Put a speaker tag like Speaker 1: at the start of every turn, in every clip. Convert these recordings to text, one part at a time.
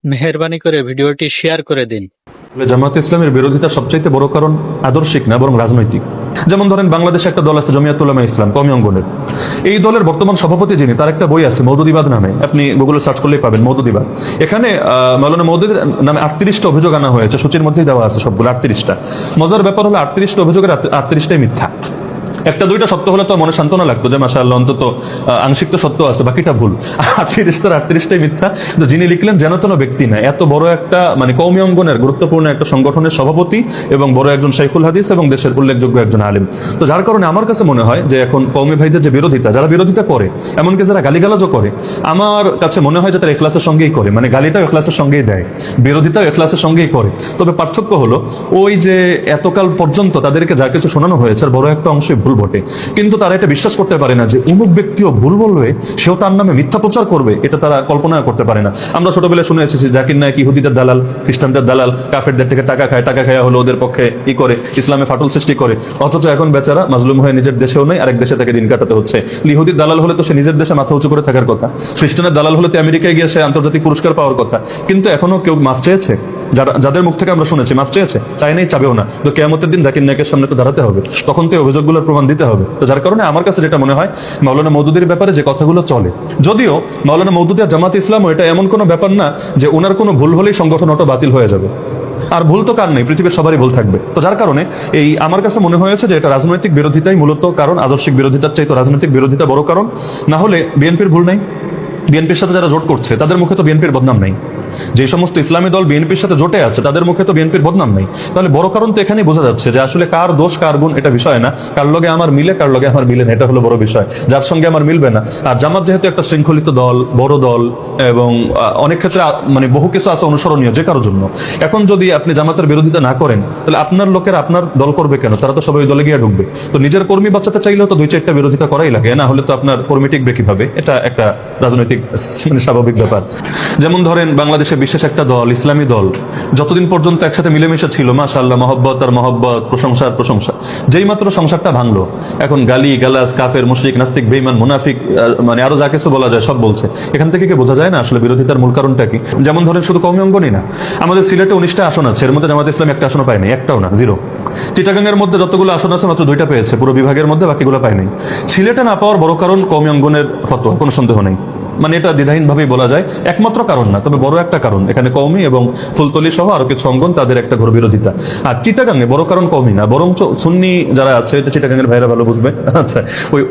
Speaker 1: মেহেরবানি করে ভিডিওটি শেয়ার করে দিন।
Speaker 2: জামায়াতে ইসলামের বিরোধিতার সবচাইতে বড় কারণ আদর্শিক না বরং রাজনৈতিক। যেমন ধরেন বাংলাদেশে একটা দল আছে জমিয়াতুল উলামা ইসলাম কওমি অঙ্গনের। এই দলের বর্তমান সভাপতি যিনি, তার একটা বই আছে মওদুদিবাদ নামে, আপনি গুগলে সার্চ করলেই পাবেন মওদুদিবাদ। এখানে মাওলানা মওদুদির নামে 38টা অভিযোগ আনা হয়েছে, সূচির মধ্যেই দেওয়া আছে সবগুলো 38টা। মজার ব্যাপার হলো 38টা অভিযোগের 38টাই মিথ্যা। একটা দুইটা সত্য হলে তো মনে সান্ত্বনা লাগতো যে মাশাআল্লাহ অন্তত আংশিক তো সত্য আছে, বাকিটা ভুল। 38টাই মিথ্যা। তো যিনি লিখলেন যেন তেন ব্যক্তি না, এত বড় একটা কওমি অঙ্গনের গুরুত্বপূর্ণ একটা সংগঠনের সভাপতি এবং বড় একজন শাইখুল হাদিস এবং দেশের উল্লেখযোগ্য একজন আলেম। তো যার কারণে আমার কাছে মনে হয় যে এখন কওমি ভাইদের যে বিরোধিতা, যারা বিরোধিতা করে, এমনকি যারা গালিগালাজও করে, আমার কাছে মনে হয় যে তারা ইখলাসের সঙ্গেই করে, গালিটাও ইখলাসের সঙ্গেই দেয়, বিরোধিতাও ইখলাসের সঙ্গেই করে। তবে পার্থক্য হলো ওই যে এতকাল পর্যন্ত তাদেরকে যা কিছু শোনানো হয়েছে আর বড় একটা অংশই ভুল বটে, কিন্তু তারা এটা বিশ্বাস করতে পারে না যে অমুক ব্যক্তিও ভুল বলবে, সেও তার নামে মিথ্যা প্রচার করবে, এটা তারা কল্পনা করতে পারে না। আমরা ছোটবেলায় শুনে এসেছি জাকির নায়ক ইহুদিদের দালাল, খ্রিস্টানদের দালাল, কাফেরদের থেকে টাকা খায়, টাকা খাওয়া হলো ওদের পক্ষে করে ইসলামে ফাটল সৃষ্টি করে। অথচ এখন বেচারা মাজলুম হয়ে নিজের দেশেও নেই, আরেক দেশে থেকে দিন কাটাতে হচ্ছে। ইহুদির দালাল হলে তো সে নিজের দেশে মাথা উঁচু করে থাকার কথা, খ্রিস্টানের দালাল হলে তো আমেরিকায় গিয়ে সে আন্তর্জাতিক পুরস্কার পাওয়ার কথা। কিন্তু এখনো কেউ মাফ চেয়েছে? যাদের মুখ থেকে আমরা শুনেছি মাফ চেয়েছে? চাই নাই, চাবেও না। তো কিয়ামতের দিন জাকির নায়কের সামনে তো দাঁড়াতে হবে, তখন তো অভিযোগগুলোর প্রমাণ দিতে হবে। তো যার কারণে আমার কাছে যেটা মনে হয়, মাওলানা মওদুদির ব্যাপারে যে কথাগুলো চলে, যদিও মাওলানা মওদুদি আর জামাত ইসলামও এটা এমন কোনো ব্যাপার না যে ওনার কোনো ভুল হলেই সংগঠন ওটা বাতিল হয়ে যাবে। আর ভুল তো কার নেই, পৃথিবীর সবারই ভুল থাকবে। তো যার কারণে আমার কাছে মনে হয়েছে যে এটা রাজনৈতিক বিরোধিতাই মূলত কারণ, আদর্শিক বিরোধিতার চাইতে রাজনৈতিক বিরোধিতা বড় কারণ। না হলে বিএনপির ভুল নাই, বিএনপির সাথে যারা জোট করছে তাদের মুখে তো বিএনপির বদনাম নাই। যে সমস্ত ইসলামী দল বিএনপির সাথে জোটে আছে তাদের মুখে তো বিএনপির বদনাম নাই। তাহলে বড় কারণ তো এখানেই বোঝা যাচ্ছে যে আসলে কার দোষ কার গুণ এটা বিষয় না, কার লগে আমার মিলে কার লগে আমার মিলে না, এটা হলো বড় বিষয়, যার সঙ্গে আমার মিলবে না। আর জামাত যেহেতু একটা শৃঙ্খলিত দল, বড় দল, এবং অনেক ক্ষেত্রে বহু কিছু আছে অনুসরণীয় যে কারোর জন্য। এখন যদি আপনি জামাতের বিরোধিতা না করেন, তাহলে আপনার লোকের আপনার দল করবে কেন? তারা তো সবাই দলে গিয়ে ঢুকবে। তো নিজের কর্মী বাঁচাতে চাইলেও তো দুই চারটা বিরোধিতা করাই লাগে, না হলে তো আপনার কর্মী টিকবে কিভাবে? এটা একটা রাজনৈতিক স্বাভাবিক ব্যাপার। যেমন ধরেন বাংলাদেশে বিশেষ একটা দল, ইসলামী দল, যতদিন পর্যন্ত একসাথে মিলেমিশে ছিল মাশাআল্লাহ, মহব্বত আর মহব্বত, প্রশংসা আর প্রশংসা। যেই মাত্র সংসারটা ভাঙলো, এখন গালি গালাজ, কাফের, মুশরিক, নাস্তিক, বেঈমান, মুনাফিক, আরো যা কিছু বলা যায় সব বলছে। এখান থেকে কি বোঝা যায় না আসলে বিরোধিতার মূল কারণটা কি? যেমন ধরেন শুধু কওমি অঙ্গনই না, আমাদের সিলেটে 19টা আসন আছে, এর মধ্যে জামাত ইসলাম একটা আসনও পায়নি, একটাও না, জিরো। চিটাগাংয়ের মধ্যে যতগুলো আসন আছে মাত্র 2টা পেয়েছে পুরো বিভাগের মধ্যে, বাকিগুলো পায়নি। সিলেটে না পাওয়ার বড় কারণ কওমি অঙ্গনের ফতোয়া, কোনো সন্দেহ নেই। এটা দ্বিধাহীন ভাবেই বলা যায়, একমাত্র কারণ না, তবে বড় একটা কারণ। এখানে কওমি এবং ফুলতলি সহ আরো কিছু অঙ্গন, তাদের একটা ঘোর বিরোধিতা। আর চিটাগাংয়ে বড় কারণ কওমি না, বরং সুন্নি যারা আছে, এটা চিটাগাংয়ের ভাইরা ভালো বুঝবে, আচ্ছা,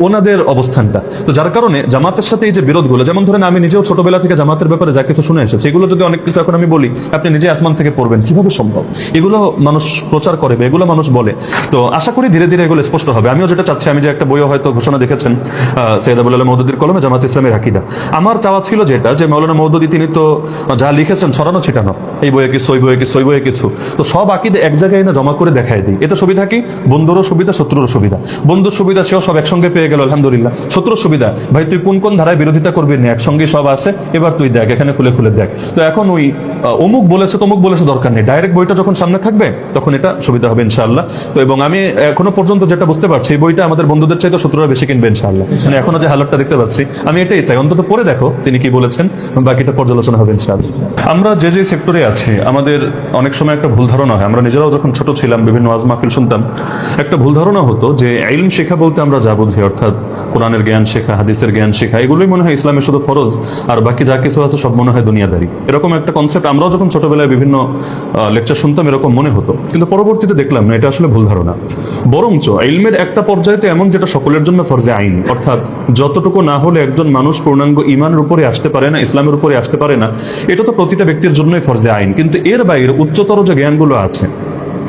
Speaker 2: ওনাদের অবস্থানটা। তো যার কারণে জামাতের সাথে এই যে বিরোধগুলো, যেমন ধরেন আমি নিজেও ছোটবেলা থেকে জামাতের ব্যাপারে যা কিছু শুনে এসেছি, এগুলো যদি অনেক কিছু এখন আমি বলি, আপনি নিজে আসমান থেকে পড়বেন, কিভাবে সম্ভব? এগুলো মানুষ প্রচার করে, এগুলো মানুষ বলে। তো আশা করি ধীরে ধীরে এগুলো স্পষ্ট হবে। আমিও যেটা চাচ্ছি, আমি যে একটা বইও হয়তো ঘোষণা দেখেছেন সৈয়দ আবুল আলা মওদুদির কলমে, জামাত ইসলামের আকীদা। আমার চাওয়া ছিল যেটা, যে মাওলানা মওদুদি তিনি তো যা লিখেছেন ছড়ানো ছিটানো, এই বইয়ে কিছু, ওই বইয়ে কিছু, ওই বইয়ে কিছু, তো সব আকীদা এক জায়গায় না জমা করে দেখাই দিই। এতে সুবিধা কি? বন্ধুরও সুবিধা, শত্রুরও সুবিধা। বন্ধুর সুবিধা, সেও সব একসঙ্গে পেয়ে গেল, আলহামদুলিল্লাহ। শত্রুর সুবিধা, ভাই তুই কোন কোন ধারায় বিরোধিতা করবি না, একসঙ্গে সব আছে, এবার তুই দেখ, এখানে খুলে খুলে দেখ। তো এখন ওই অমুক বলেছে তমুক বলেছে দরকার নেই, ডাইরেক্ট বইটা যখন সামনে থাকবে তখন এটা সুবিধা হবে ইনশাআল্লাহ। তো এবং আমি এখনো পর্যন্ত যেটা বুঝতে পারছি, এই বইটা আমাদের বন্ধুদের চাইতে শত্রুরা বেশি কিনবে ইনশাআল্লাহ। এখনো যে হালতটা দেখতে পাচ্ছি, আমি এটাই চাই, অন্তত পড়ে দেখো তিনি কি বলেছেন, বাকিটা পর্যালোচনা হবে ইনশাআল্লাহ। আমরা যে যে সেক্টরে আছি, আমাদের অনেক সময় একটা ভুল ধারণা হয়। আমরা নিজেরাও যখন ছোট ছিলাম, বিভিন্ন ওয়াজ মাহফিল শুনতাম, একটা ভুল ধারণা হতো যে ইলম শেখা বলতে আমরা যা বুঝি, অর্থাৎ কোরআনের জ্ঞান শেখা, হাদিসের জ্ঞান শেখা, এগুলোই মনে হয় ইসলামে শুধু ফরজ, আর বাকি যা কিছু আছে সব মনে হয় দুনিয়াদারি। এরকম একটা কনসেপ্ট আমরাও যখন ছোটবেলায় বিভিন্ন লেকচার শুনতাম, এরকম মনে হতো। কিন্তু পরবর্তীতে দেখলাম না, এটা আসলে ভুল ধারণা। বরঞ্চ ইলমের একটা পর্যায়ে তো এমন, যেটা সকলের জন্য ফরজে আইন, অর্থাৎ যতটুকু না হলে একজন মানুষ পূর্ণাঙ্গ ইমানের উপরে আসতে পারে না, ইসলামের উপরে আসতে পারে না, এটা তো প্রতিটা ব্যক্তির জন্যই ফরজে আইন। কিন্তু এর বাইরে উচ্চতর যে জ্ঞানগুলো আছে,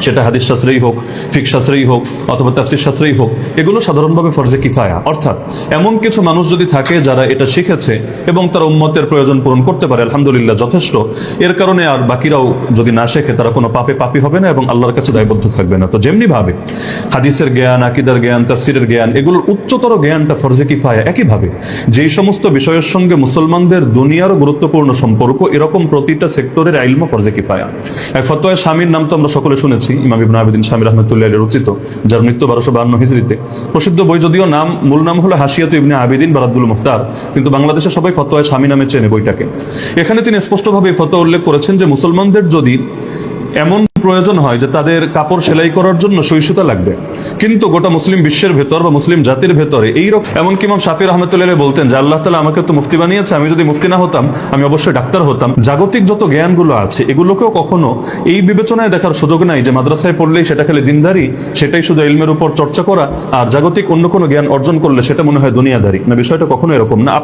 Speaker 2: সেটা হাদিস শাস্ত্রেই হোক, ফিক শাস্ত্রেই হোক, অথবা তাফসীর শাস্ত্রেই হোক, এগুলো সাধারণভাবে ফরজে কিফায়া। অর্থাৎ এমন কিছু মানুষ যদি থাকে যারা এটা শিখেছে এবং তারা উম্মতের প্রয়োজন পূরণ করতে পারে, আলহামদুলিল্লাহ, যথেষ্ট। এর কারণে আর বাকিরাও যদি না শেখে, তারা কোনো পাপী হবে না এবং আল্লাহর কাছে দায়বদ্ধ থাকবে না। তো যেমনি ভাবে হাদিসের জ্ঞান, আকীদার জ্ঞান, তাফসীরের জ্ঞান, এগুলোর উচ্চতর জ্ঞানটা ফরজে কিফায়া। একইভাবে যেই সমস্ত বিষয়ের সঙ্গে মুসলমানদের দুনিয়ারও গুরুত্বপূর্ণ সম্পর্ক, এরকম প্রতিটা সেক্টরের ইলম ফরজে কিফায়া। এক ফতোয়া শামীর নাম তো আমরা সকলে শুনেছি। করেছি, ইমাম ইবনে আবিদিন শামী রাহমাতুল্লাহ আলাইহি রচিত, যার মৃত্যু 1252 হিজরিতে। প্রসিদ্ধ বই, যদিও মূল নাম হলো হাসিয়াতু ইবনে আবিদিন বা রাদ্দুল মুখতার, কিন্তু বাংলাদেশে সবাই ফতোয়া শামী নামে চেনে বইটাকে। এখানে তিনি স্পষ্টভাবে এই ফতোয়া উল্লেখ করেছেন যে মুসলমানদের যদি এমন প্রয়োজন হয় যে তাদের কাপড় সেলাই করার জন্য সহিষ্ণুতা লাগবে, কিন্তু গোটা মুসলিম বিশ্বের ভেতর বা মুসলিম জাতির ভেতরে এইরকম, এমনকি ইমাম শাফি রাহমাতুল্লাহ আলাইহি বলতেন যে আল্লাহ তাআলা আমাকে তো মুফতি বানিয়েছে, আমি যদি মুফতি না হতাম আমি অবশ্যই ডাক্তার হতাম। জাগতিক যত জ্ঞানগুলো আছে এগুলোকেও কখনো এই বিবেচনায় দেখার সুযোগ নাই যে মাদ্রাসায় পড়লেই সেটা খালি দিনদারি, সেটাই শুধু ইলমের উপর চর্চা করা, আর জাগতিক অন্য কোনো জ্ঞান অর্জন করলে সেটা মনে হয় দুনিয়াদারি না। বিষয়টা কখনো এরকম না।